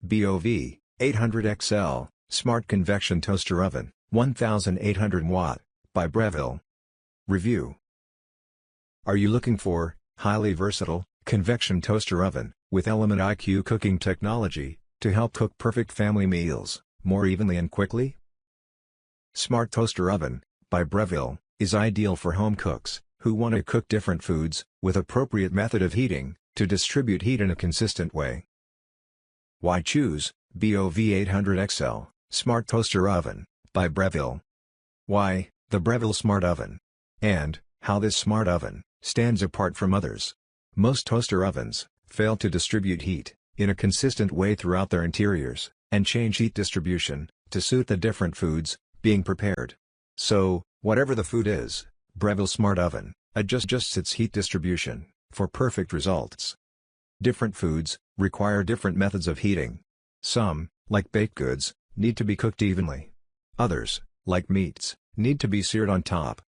BOV800XL, Smart Convection Toaster Oven, 1800 watt, by Breville. Review. Are you looking for highly versatile convection toaster oven with Element IQ cooking technology to help cook perfect family meals more evenly and quickly? Smart Toaster Oven by Breville is ideal for home cooks who want to cook different foods with appropriate method of heating to distribute heat in a consistent way. Why choose BOV800XL Smart Toaster Oven by Breville? Why the Breville Smart Oven? And how this smart oven stands apart from others. Most toaster ovens fail to distribute heat in a consistent way throughout their interiors, and change heat distribution to suit the different foods being prepared. So, whatever the food is, Breville Smart Oven adjusts its heat distribution for perfect results. Different foods require different methods of heating. Some, like baked goods, need to be cooked evenly. Others, like meats, need to be seared on top.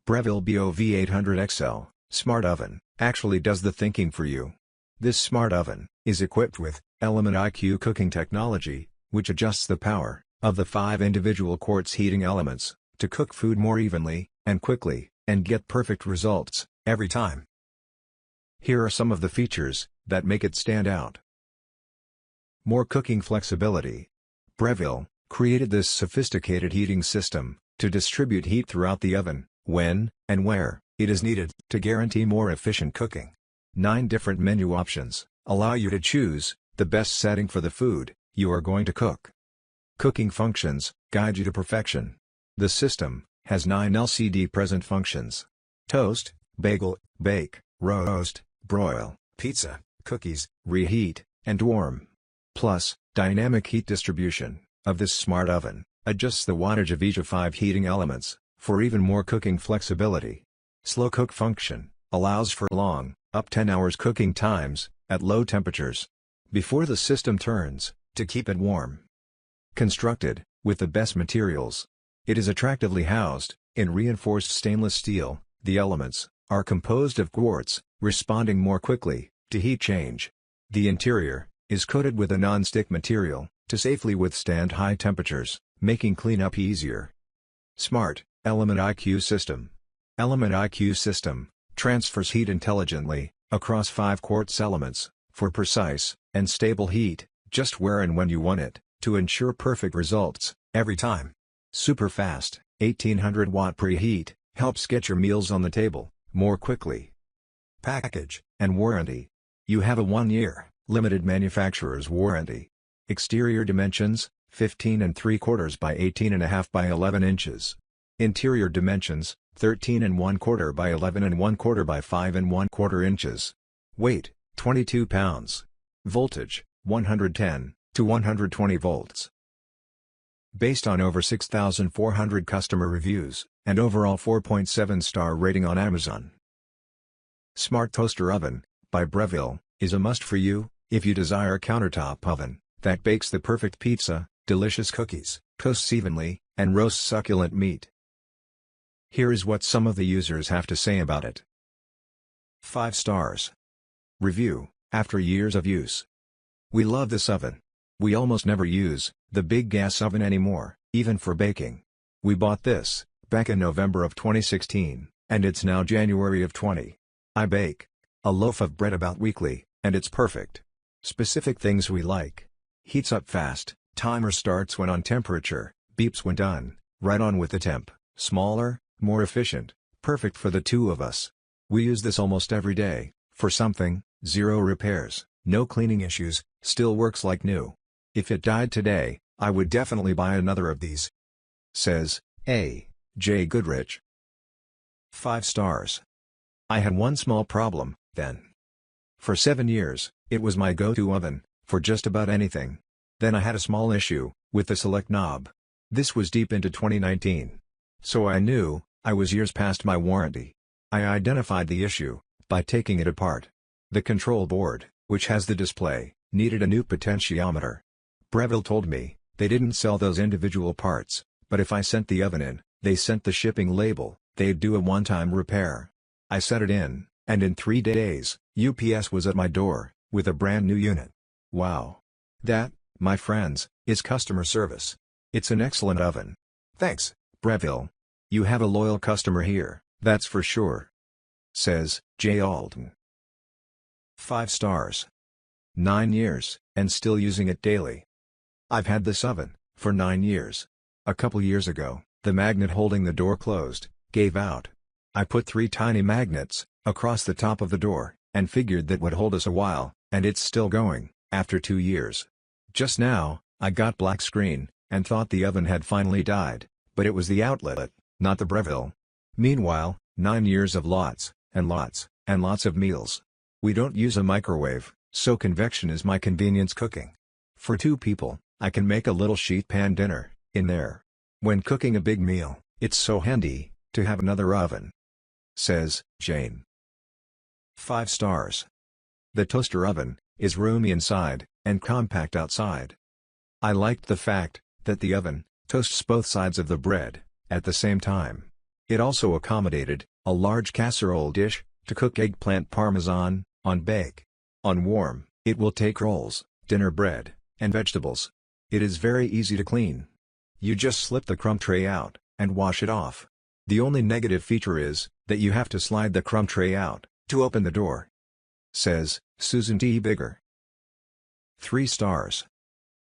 Breville BOV800XL Smart Oven actually does the thinking for you. This smart oven is equipped with Element IQ cooking technology, which adjusts the power of the 5 individual quartz heating elements to cook food more evenly and quickly, and get perfect results every time. Here are some of the features that make it stand out. More cooking flexibility. Breville created this sophisticated heating system to distribute heat throughout the oven, when and where it is needed, to guarantee more efficient cooking. 9 different menu options allow you to choose the best setting for the food you are going to cook. Cooking functions guide you to perfection. The system has 9 LCD present functions: toast, bagel, bake, roast, broil, pizza, cookies, reheat, and warm. Plus, dynamic heat distribution of this smart oven adjusts the wattage of each of 5 heating elements for even more cooking flexibility. Slow cook function allows for long, up 10 hours cooking times at low temperatures before the system turns to keep it warm. Constructed with the best materials, it is attractively housed in reinforced stainless steel. The elements are composed of quartz, responding more quickly to heat change. The interior is coated with a non-stick material to safely withstand high temperatures, making cleanup easier. Smart Element IQ System. Element IQ System transfers heat intelligently across 5 quartz elements for precise and stable heat, just where and when you want it, to ensure perfect results every time. Super fast 1800 watt preheat helps get your meals on the table more quickly. Package and warranty. You have a 1-year limited manufacturer's warranty. Exterior dimensions: 15 3/4 by 18.5 by 11 inches. Interior dimensions: 13 1/4 by 11 1/4 by 5 1/4 inches. Weight: 22 pounds. Voltage: 110 to 120 volts. Based on over 6,400 customer reviews and overall 4.7-star rating on Amazon. Smart Toaster Oven by Breville is a must for you if you desire a countertop oven that bakes the perfect pizza, delicious cookies, toasts evenly, and roasts succulent meat. Here is what some of the users have to say about it. 5 stars. Review: after years of use, we love this oven. We almost never use the big gas oven anymore, even for baking. We bought this back in November of 2016, and it's now January of 20. I bake a loaf of bread about weekly, and it's perfect. Specific things we like: heats up fast, timer starts when on temperature, beeps when done, right on with the temp, smaller, more efficient, perfect for the 2 of us. We use this almost every day, for something, 0 repairs, no cleaning issues, still works like new. If it died today, I would definitely buy another of these. Says A. J. Goodrich. 5 stars. I had one small problem, then. For 7 years, it was my go-to oven, for just about anything. Then I had a small issue with the select knob. This was deep into 2019. So I knew I was years past my warranty. I identified the issue by taking it apart. The control board, which has the display, needed a new potentiometer. Breville told me they didn't sell those individual parts, but if I sent the oven in, they sent the shipping label, they'd do a one-time repair. I sent it in, and in 3 days, UPS was at my door with a brand new unit. Wow! That my friends, is customer service. It's an excellent oven. Thanks, Breville. You have a loyal customer here, that's for sure. Says J. Alton. 5 stars. 9 years, and still using it daily. I've had this oven for 9 years. A couple years ago, the magnet holding the door closed gave out. I put 3 tiny magnets across the top of the door, and figured that would hold us a while, and it's still going, after 2 years. Just now, I got black screen, and thought the oven had finally died, but it was the outlet, not the Breville. Meanwhile, 9 years of lots, and lots, and lots of meals. We don't use a microwave, so convection is my convenience cooking. For 2 people, I can make a little sheet pan dinner in there. When cooking a big meal, it's so handy to have another oven. Says Jane. 5 stars. The toaster oven is roomy inside and compact outside. I liked the fact that the oven toasts both sides of the bread at the same time. It also accommodated a large casserole dish to cook eggplant parmesan on bake. On warm, it will take rolls, dinner bread, and vegetables. It is very easy to clean. You just slip the crumb tray out and wash it off. The only negative feature is that you have to slide the crumb tray out to open the door. Says Susan T. Bigger. 3 stars.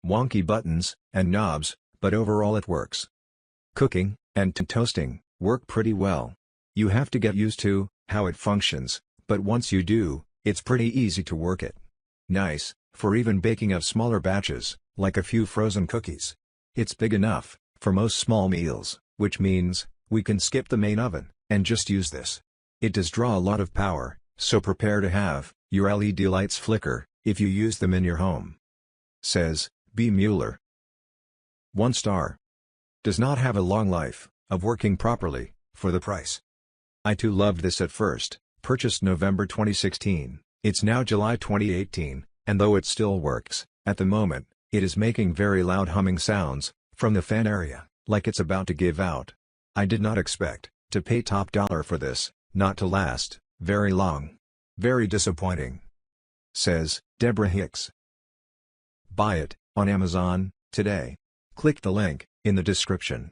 Wonky buttons and knobs, but overall it works. Cooking and toasting work pretty well. You have to get used to how it functions, but once you do, it's pretty easy to work it. Nice for even baking of smaller batches, like a few frozen cookies. It's big enough for most small meals, which means we can skip the main oven and just use this. It does draw a lot of power, so prepare to have your LED lights flicker if you use them in your home. Says B. Mueller. 1 star. Does not have a long life of working properly for the price. I too loved this at first, purchased November 2016, it's now July 2018, and though it still works, at the moment, it is making very loud humming sounds from the fan area, like it's about to give out. I did not expect to pay top dollar for this, not to last very long. Very disappointing. Says Deborah Hicks. Buy it on Amazon today. Click the link in the description.